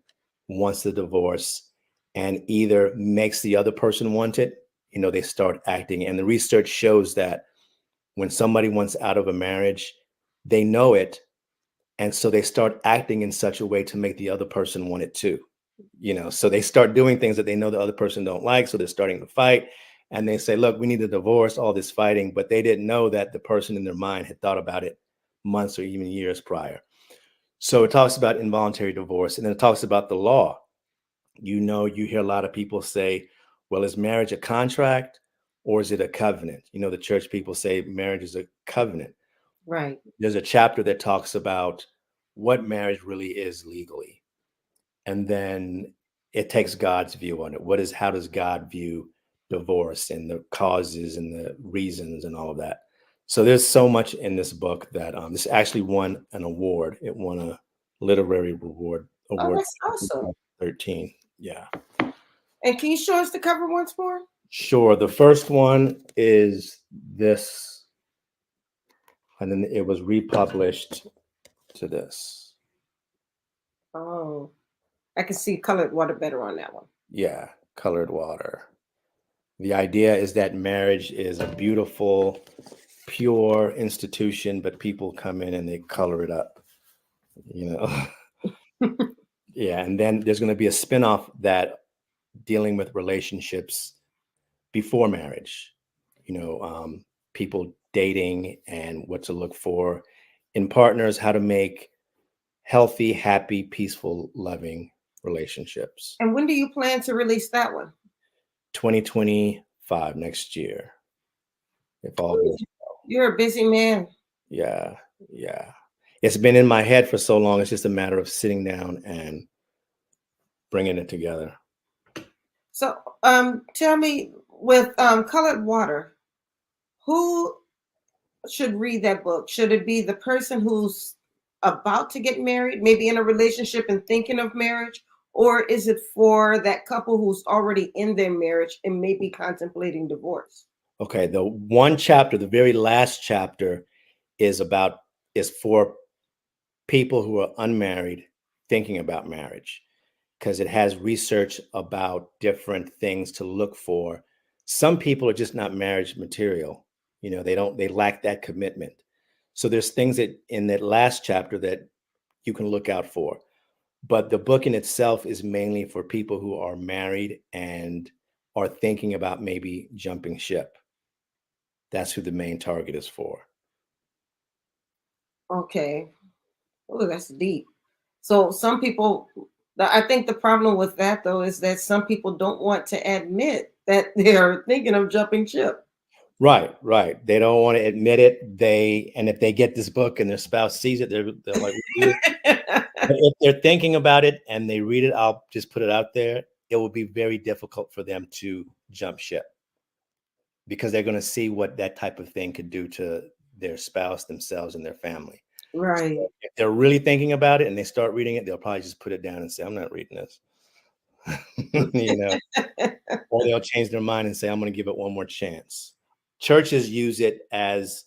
wants the divorce and either makes the other person want it, you know, they start acting. And the research shows that when somebody wants out of a marriage, they know it. And so they start acting in such a way to make the other person want it too. You know, so they start doing things that they know the other person don't like. So they're starting to fight and they say, look, we need a divorce, all this fighting, but they didn't know that the person in their mind had thought about it months or even years prior. So it talks about involuntary divorce, and then it talks about the law. You know, you hear a lot of people say, well, is marriage a contract? or is it a covenant? You know, the church people say marriage is a covenant. Right. There's a chapter that talks about what marriage really is legally. And then it takes God's view on it. How does God view divorce and the causes and the reasons and all of that? So there's so much in this book that this actually won an award. It won a literary award. Oh, that's awesome. 13. Yeah. And can you show us the cover once more? Sure. The first one is this, and then it was republished to this. Oh, I can see colored water better on that one. Yeah, colored water. The idea is that marriage is a beautiful, pure institution, but people come in and they color it up, you know? Yeah, and then there's going to be a spinoff that dealing with relationships before marriage, you know, people dating and what to look for in partners, how to make healthy, happy, peaceful, loving relationships. And when do you plan to release that one? 2025, next year. If all goes well. You're a busy man. Yeah, yeah. It's been in my head for so long. It's just a matter of sitting down and bringing it together. So, tell me, with colored water, who should read that book? Should it be the person who's about to get married, maybe in a relationship and thinking of marriage? Or is it for that couple who's already in their marriage and maybe contemplating divorce? Okay, the one chapter, the very last chapter, is for people who are unmarried thinking about marriage, because it has research about different things to look for. Some people are just not marriage material. You know, they lack that commitment. So there's things that in that last chapter that you can look out for. But the book in itself is mainly for people who are married and are thinking about maybe jumping ship. That's who the main target is for. Okay. Oh, that's deep. So some people, I think the problem with that though is that some people don't want to admit that they're thinking of jumping ship. Right. They don't want to admit it. And if they get this book and their spouse sees it, they're like, but if they're thinking about it and they read it, I'll just put it out there. It will be very difficult for them to jump ship because they're going to see what that type of thing could do to their spouse, themselves, and their family. Right. So if they're really thinking about it and they start reading it, they'll probably just put it down and say, I'm not reading this. You know, or they'll change their mind and say, I'm going to give it one more chance. Churches use it as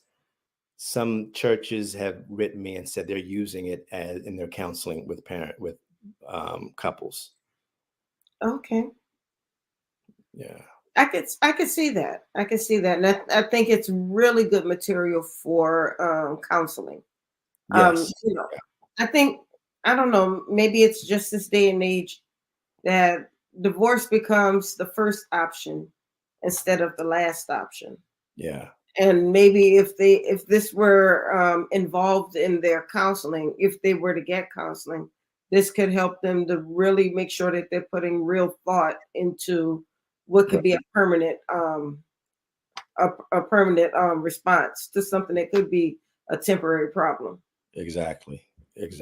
some churches have written me and said they're using it as in their counseling with couples. Okay. Yeah. I could see that. I could see that. And I think it's really good material for counseling. Yes. You know, I think, I don't know, maybe it's just this day and age that divorce becomes the first option instead of the last option. Yeah. And maybe if this were involved in their counseling, if they were to get counseling, this could help them to really make sure that they're putting real thought into what could be a permanent response to something that could be a temporary problem. Exactly. Because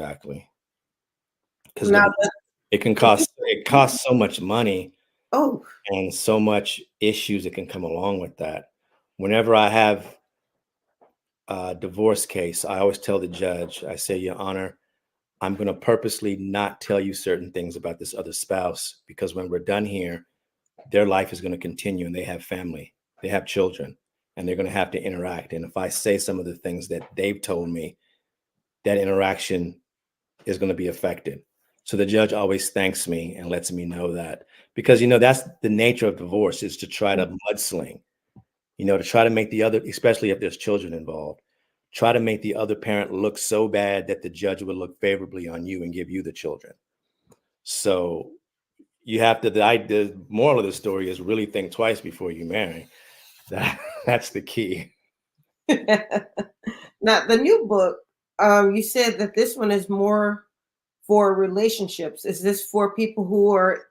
it costs so much money. Oh, and so much issues that can come along with that. Whenever I have a divorce case, I always tell the judge, I say, Your Honor, I'm going to purposely not tell you certain things about this other spouse because when we're done here, their life is going to continue and they have family, they have children, and they're going to have to interact. And if I say some of the things that they've told me, that interaction is going to be affected. So the judge always thanks me and lets me know that, because, you know, that's the nature of divorce, is to try to mudsling, you know, to try to make the other, especially if there's children involved, try to make the other parent look so bad that the judge would look favorably on you and give you the children. So you have to, the moral of the story is really think twice before you marry. That's the key. Now, the new book, you said that this one is more for relationships. Is this for people who are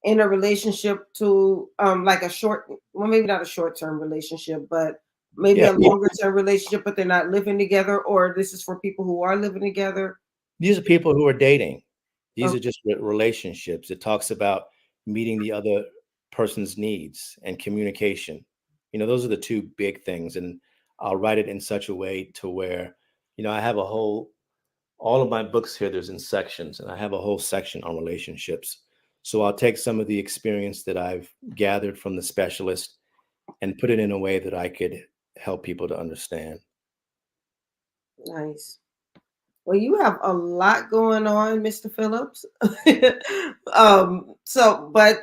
in a relationship to like a short, well, maybe not a short-term relationship, but maybe Yeah, a longer-term relationship, but they're not living together, or this is for people who are living together? these are people who are dating. These Oh, are just relationships. It talks about meeting the other person's needs and communication. Those are the two big things. And I'll write it in such a way to where, I have all of my books here, there's in sections, and I have a whole section on relationships. So I'll take some of the experience that I've gathered from the specialist and put it in a way that I could help people to understand. nice. Well, you have a lot going on, Mr. Phillips. But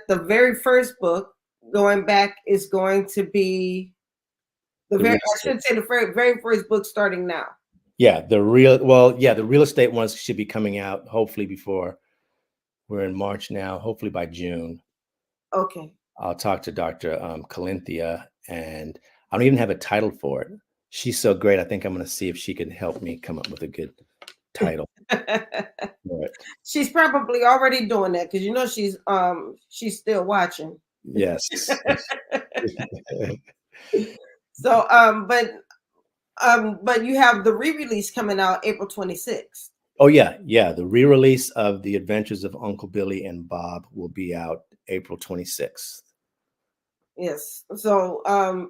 the very first book, going back, is going to be The real I estate. should say the very first book starting now. Yeah, the real estate ones should be coming out hopefully before, we're in March now, hopefully by June. Okay. I'll talk to Dr. Calinthia, and I don't even have a title for it. She's so great. I think I'm going to see if she can help me come up with a good title for it. She's probably already doing that because she's still watching. Yes. So but you have the re-release coming out April 26th. Oh yeah, the re-release of The Adventures of Uncle Billy and Bob will be out April 26th. Yes. So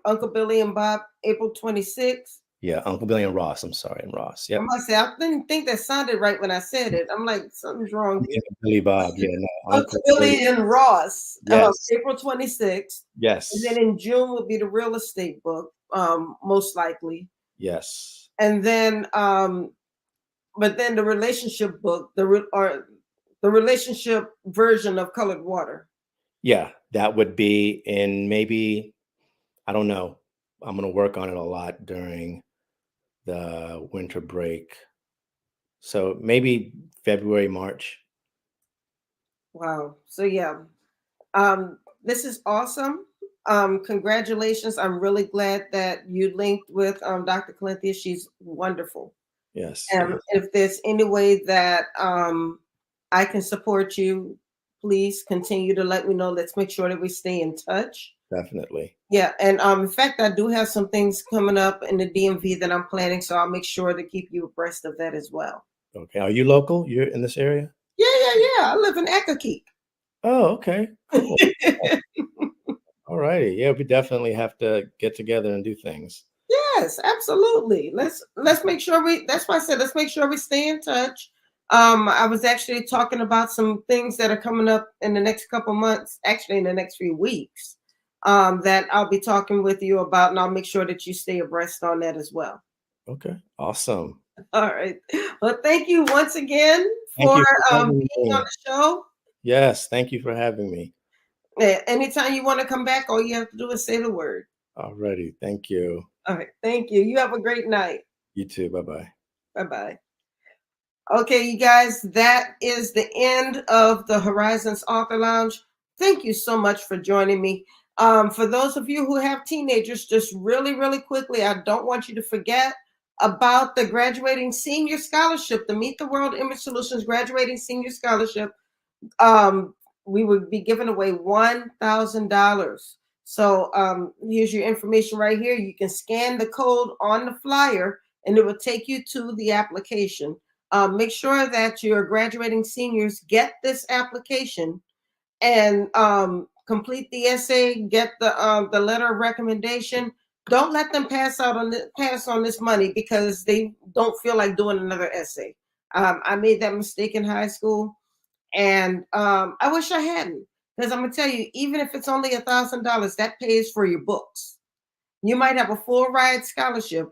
Uncle Billy and Bob, April 26th. Yeah, Uncle Billy and Ross. I'm sorry, and Ross. Yep. I must say, I didn't think that sounded right when I said it. I'm like, something's wrong. Yeah, Billy Bob. Yeah, no, Uncle Billy and Ross. Yes. April 26th. Yes. And then in June will be the real estate book, most likely. Yes. And then, but then the relationship book, the relationship version of Colored Water. Yeah, that would be in maybe, I don't know. I'm going to work on it a lot during the winter break. So maybe February, March. Wow. So yeah, this is awesome. Congratulations. I'm really glad that you linked with Dr. Calinthia. She's wonderful. Yes. And if there's any way that I can support you, please continue to let me know. Let's make sure that we stay in touch. Definitely. Yeah. And in fact, I do have some things coming up in the DMV that I'm planning. So I'll make sure to keep you abreast of that as well. Okay. Are you local? You're in this area? Yeah. I live in Accokeek. Oh, okay. Cool. All righty. Yeah, we definitely have to get together and do things. Yes, absolutely. Let's make sure that's why I said let's make sure we stay in touch. I was actually talking about some things that are coming up in the next couple months, actually in the next few weeks, that I'll be talking with you about, and I'll make sure that you stay abreast on that as well. Okay. Awesome. All right. Well, thank you once again for being on the show. Yes, thank you for having me. Anytime you want to come back, all you have to do is say the word. All righty. Thank you. All right. Thank you. You have a great night. You too. Bye-bye. Bye-bye. Okay, you guys, that is the end of the Horizons Author Lounge. Thank you so much for joining me. For those of you who have teenagers, just really, really quickly, I don't want you to forget about the Graduating Senior Scholarship, the Meet the World Image Solutions Graduating Senior Scholarship. We would be giving away $1,000. So here's your information right here. You can scan the code on the flyer and it will take you to the application. Make sure that your graduating seniors get this application and complete the essay, get the letter of recommendation. Don't let them pass on this money because they don't feel like doing another essay. I made that mistake in high school. And I wish I hadn't, because I'm gonna tell you, even if it's only $1,000, that pays for your books. You might have a full ride scholarship,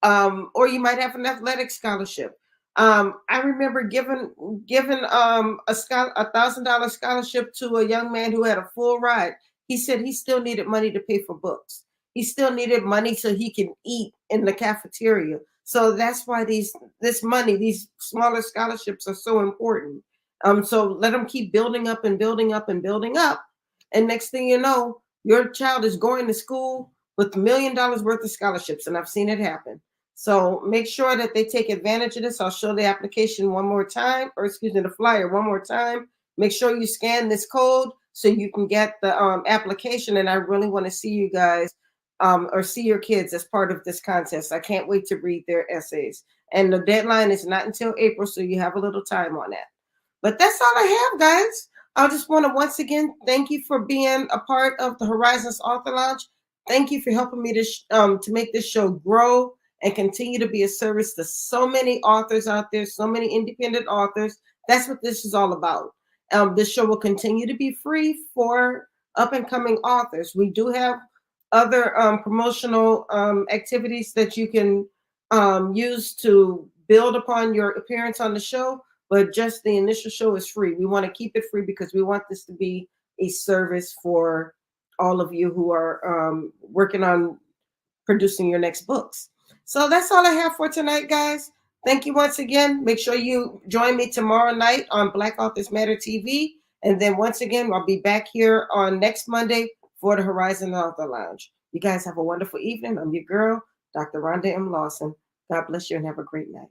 or you might have an athletic scholarship. I remember giving a $1,000 scholarship to a young man who had a full ride. He said he still needed money to pay for books. He still needed money so he can eat in the cafeteria. So that's why these smaller scholarships are so important. So let them keep building up and building up and building up. And next thing you know, your child is going to school with $1 million worth of scholarships. And I've seen it happen. So make sure that they take advantage of this. I'll show the application one more time, or excuse me, the flyer one more time. Make sure you scan this code so you can get the application. And I really want to see you guys or see your kids as part of this contest. I can't wait to read their essays. And the deadline is not until April, so you have a little time on that. But that's all I have, guys. I just want to once again thank you for being a part of the Horizons Author Lounge. Thank you for helping me to make this show grow and continue to be a service to so many authors out there, so many independent authors. That's what this is all about. This show will continue to be free for up and coming authors. We do have other promotional activities that you can use to build upon your appearance on the show, but just the initial show is free. We want to keep it free because we want this to be a service for all of you who are working on producing your next books. So that's all I have for tonight, guys. Thank you once again. Make sure you join me tomorrow night on Black Authors Matter TV. And then once again, I'll be back here on next Monday for the Horizon Author Lounge. You guys have a wonderful evening. I'm your girl, Dr. Rhonda M. Lawson. God bless you and have a great night.